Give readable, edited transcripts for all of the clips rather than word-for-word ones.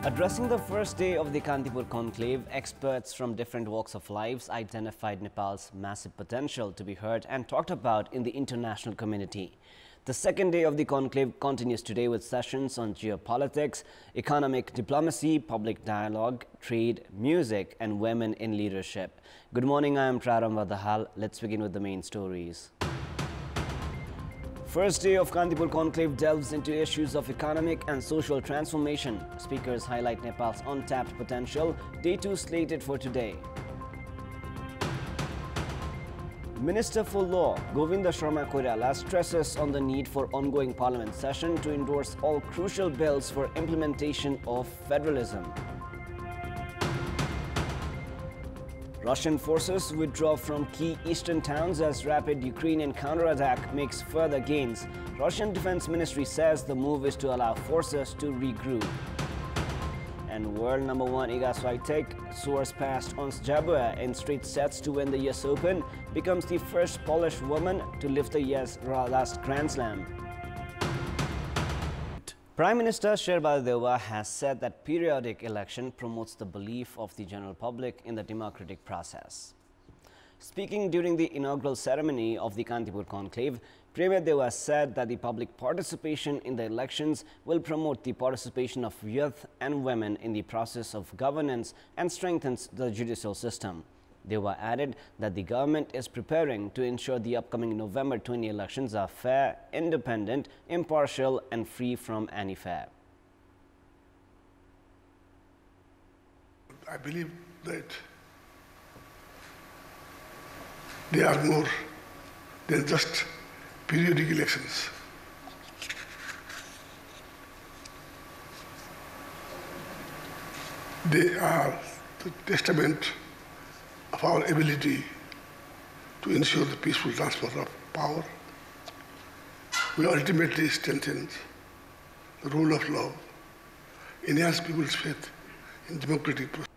Addressing the first day of the Kantipur conclave, experts from different walks of life identified Nepal's massive potential to be heard and talked about in the international community. The second day of the conclave continues today with sessions on geopolitics, economic diplomacy, public dialogue, trade, music and women in leadership. Good morning, I am Prarambha Dahal. Let's begin with the main stories. First day of Kantipur conclave delves into issues of economic and social transformation. Speakers highlight Nepal's untapped potential. Day 2 slated for today. Minister for Law Govinda Sharma Koirala stresses on the need for ongoing parliament session to endorse all crucial bills for implementation of federalism. Russian forces withdraw from key eastern towns as rapid Ukrainian counterattack makes further gains. Russian Defense Ministry says the move is to allow forces to regroup. And world number 1 Iga Swiatek soars past Ons Jabeur in straight sets to win the US Open, becomes the first Polish woman to lift the US last Grand Slam. Prime Minister Sherba Deva has said that periodic election promotes the belief of the general public in the democratic process. Speaking during the inaugural ceremony of the Kantipur conclave, Premier Deva said that the public participation in the elections will promote the participation of youth and women in the process of governance and strengthens the judicial system. Deva added that the government is preparing to ensure the upcoming November 20 elections are fair, independent, impartial and free from any fear. I believe that they are more than just periodic elections. They are the testament of our ability to ensure the peaceful transfer of power will ultimately strengthen the rule of law, enhance people's faith in democratic process.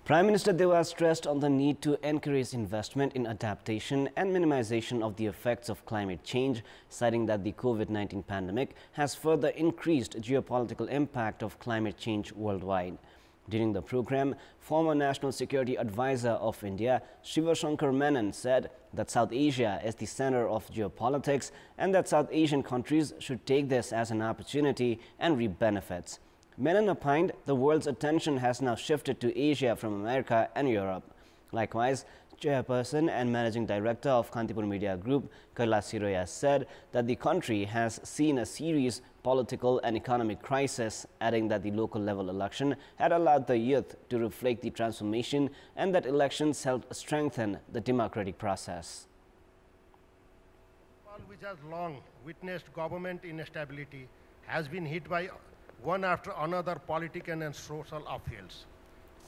Prime Minister Deva stressed on the need to encourage investment in adaptation and minimization of the effects of climate change, citing that the COVID-19 pandemic has further increased geopolitical impact of climate change worldwide. During the program, former National Security Advisor of India, Shiva Shankar Menon, said that South Asia is the center of geopolitics and that South Asian countries should take this as an opportunity and reap benefits. Menon opined the world's attention has now shifted to Asia from America and Europe. Likewise, Chairperson and Managing Director of Kantipur Media Group, Kaila Siroya, said that the country has seen a serious political and economic crisis, adding that the local level election had allowed the youth to reflect the transformation and that elections helped strengthen the democratic process. Nepal, which has long witnessed government instability, has been hit by one after another political and social upheavals.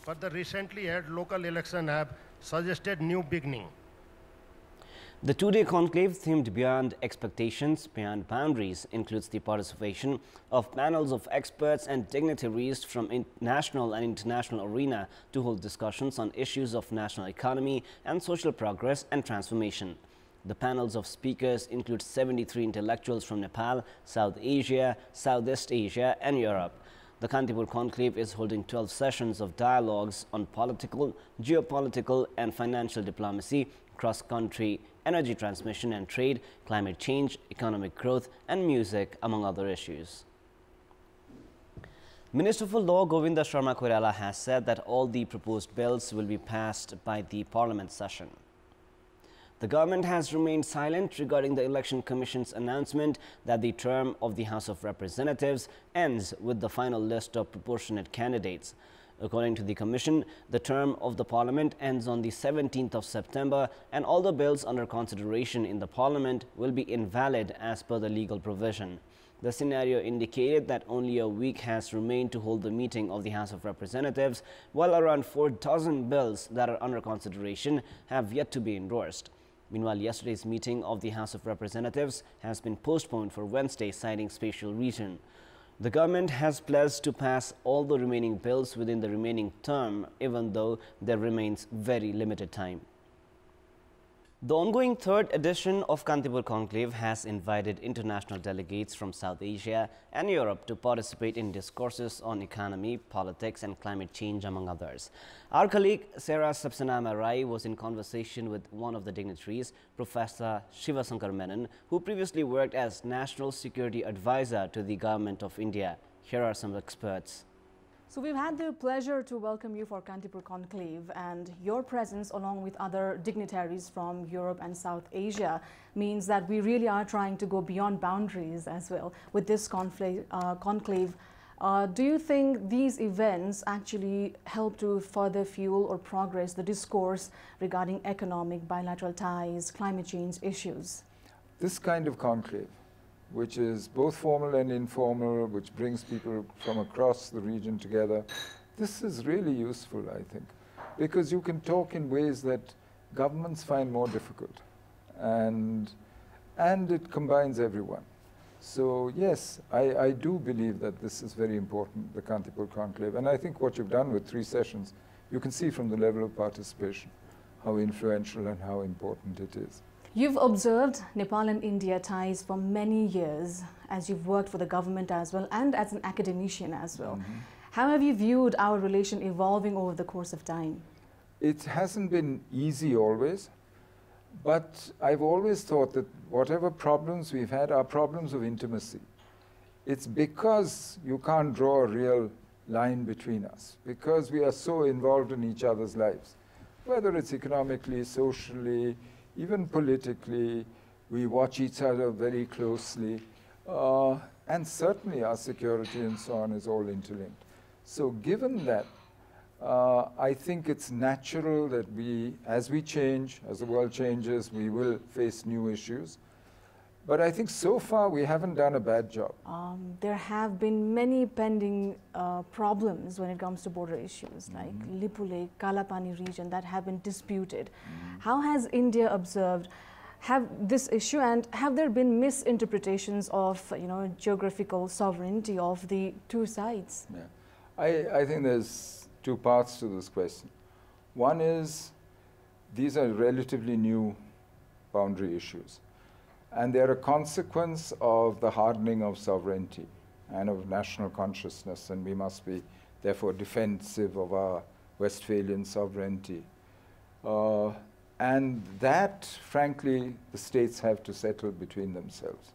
But the recently held local elections have suggested new beginning. The two-day conclave, themed Beyond Expectations, Beyond Boundaries, includes the participation of panels of experts and dignitaries from national and international arena to hold discussions on issues of national economy and social progress and transformation. The panels of speakers include 73 intellectuals from Nepal, South Asia, Southeast Asia and Europe. The Kantipur conclave is holding 12 sessions of dialogues on political, geopolitical and financial diplomacy, cross-country energy transmission and trade, climate change, economic growth and music, among other issues. Minister for Law Govinda Sharma Koirala has said that all the proposed bills will be passed by the Parliament session. The government has remained silent regarding the Election Commission's announcement that the term of the House of Representatives ends with the final list of proportionate candidates. According to the Commission, the term of the Parliament ends on the 17th of September and all the bills under consideration in the Parliament will be invalid as per the legal provision. The scenario indicated that only a week has remained to hold the meeting of the House of Representatives, while around 4 dozen bills that are under consideration have yet to be endorsed. Meanwhile, yesterday's meeting of the House of Representatives has been postponed for Wednesday, citing spatial reason. The government has pledged to pass all the remaining bills within the remaining term, even though there remains very limited time. The ongoing third edition of Kantipur Conclave has invited international delegates from South Asia and Europe to participate in discourses on economy, politics and climate change, among others. Our colleague Sarah Sapsanama Rai was in conversation with one of the dignitaries, Professor Shivasankar Menon, who previously worked as National Security Advisor to the Government of India. Here are some experts. So we've had the pleasure to welcome you for Kantipur Conclave, and your presence along with other dignitaries from Europe and South Asia means that we really are trying to go beyond boundaries as well with this conclave. Do you think these events actually help to further fuel or progress the discourse regarding economic, bilateral ties, climate change issues? This kind of conclave, which is both formal and informal, which brings people from across the region together. This is really useful, I think, because you can talk in ways that governments find more difficult, and it combines everyone. So yes, I do believe that this is very important, the Kantipur Conclave, and I think what you've done with 3 sessions, you can see from the level of participation how influential and how important it is. You've observed Nepal and India ties for many years, as you've worked for the government as well and as an academician as well. How have you viewed our relation evolving over the course of time? It hasn't been easy always, but I've always thought that whatever problems we've had are problems of intimacy. It's because you can't draw a real line between us, because we are so involved in each other's lives, whether it's economically, socially, even politically. We watch each other very closely, and certainly our security and so on is all interlinked. So given that, I think it's natural that as we change, as the world changes, we will face new issues. But I think so far we haven't done a bad job. There have been many pending problems when it comes to border issues, like Lipulekh, Kalapani region, that have been disputed. How has India observed this issue, and have there been misinterpretations of geographical sovereignty of the 2 sides? Yeah. I think there's 2 parts to this question. One is, these are relatively new boundary issues, and they're a consequence of the hardening of sovereignty and of national consciousness, and we must be therefore defensive of our Westphalian sovereignty. And that, frankly, the states have to settle between themselves.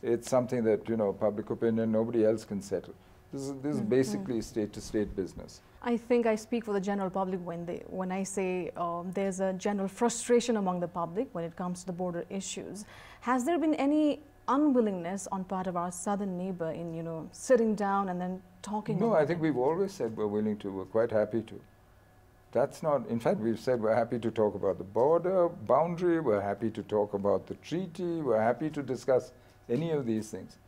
It's something that, public opinion, nobody else can settle. This is basically state-to-state business. I think I speak for the general public when I say there's a general frustration among the public when it comes to the border issues. Has there been any unwillingness on part of our southern neighbor in, sitting down and then talking? No, I think we've always said we're willing to, we're quite happy to. That's not, in fact, we've said we're happy to talk about the border boundary, we're happy to talk about the treaty, we're happy to discuss any of these things.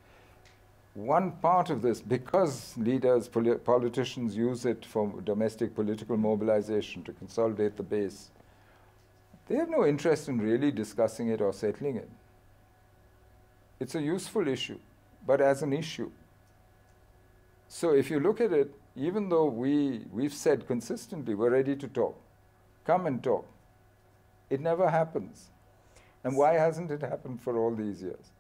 One part of this, because leaders, politicians use it for domestic political mobilization to consolidate the base, they have no interest in really discussing it or settling it. It's a useful issue, but as an issue. So if you look at it, even though we've said consistently we're ready to talk, come and talk, it never happens. And why hasn't it happened for all these years?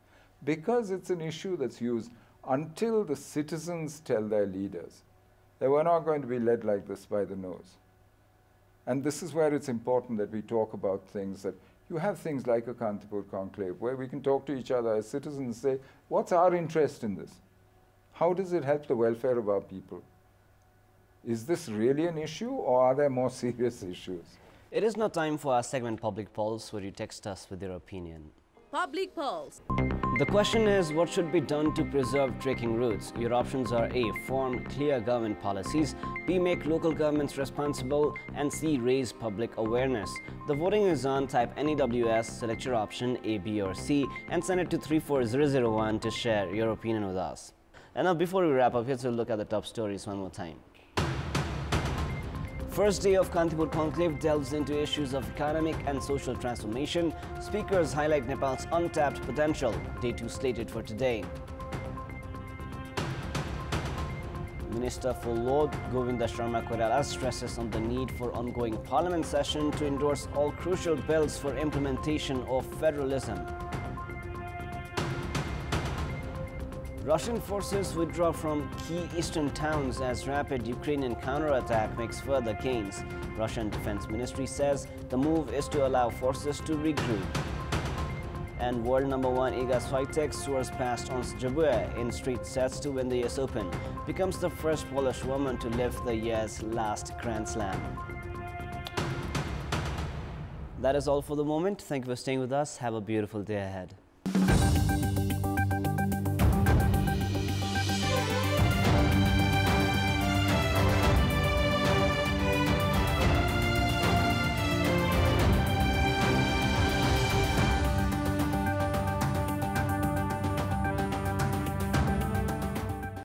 Because it's an issue that's used until the citizens tell their leaders that we're not going to be led like this by the nose. And this is where it's important that we talk about things, that you have things like a Kantipur Conclave, where we can talk to each other as citizens and say, what's our interest in this? How does it help the welfare of our people? Is this really an issue, or are there more serious issues? It is now time for our segment Public Pulse, where you text us with your opinion. Public Pulse. The question is, what should be done to preserve trekking routes? Your options are A. Form clear government policies, B. Make local governments responsible, and C. Raise public awareness. The voting is on. Type NEWS, select your option A, B or C, and send it to 34001 to share your opinion with us. And now, before we wrap up, here's a look at the top stories one more time. First day of Kantipur Conclave delves into issues of economic and social transformation. Speakers highlight Nepal's untapped potential. Day 2 slated for today. Minister for Law Govinda Sharma Koirala stresses on the need for ongoing parliament session to endorse all crucial bills for implementation of federalism. Russian forces withdraw from key eastern towns as rapid Ukrainian counterattack makes further gains. Russian Defense Ministry says the move is to allow forces to regroup. And world number 1 Iga Swiatek soars past Ons Jabeur in straight sets to win the US Open. Becomes the first Polish woman to lift the year's last Grand Slam. That is all for the moment. Thank you for staying with us. Have a beautiful day ahead.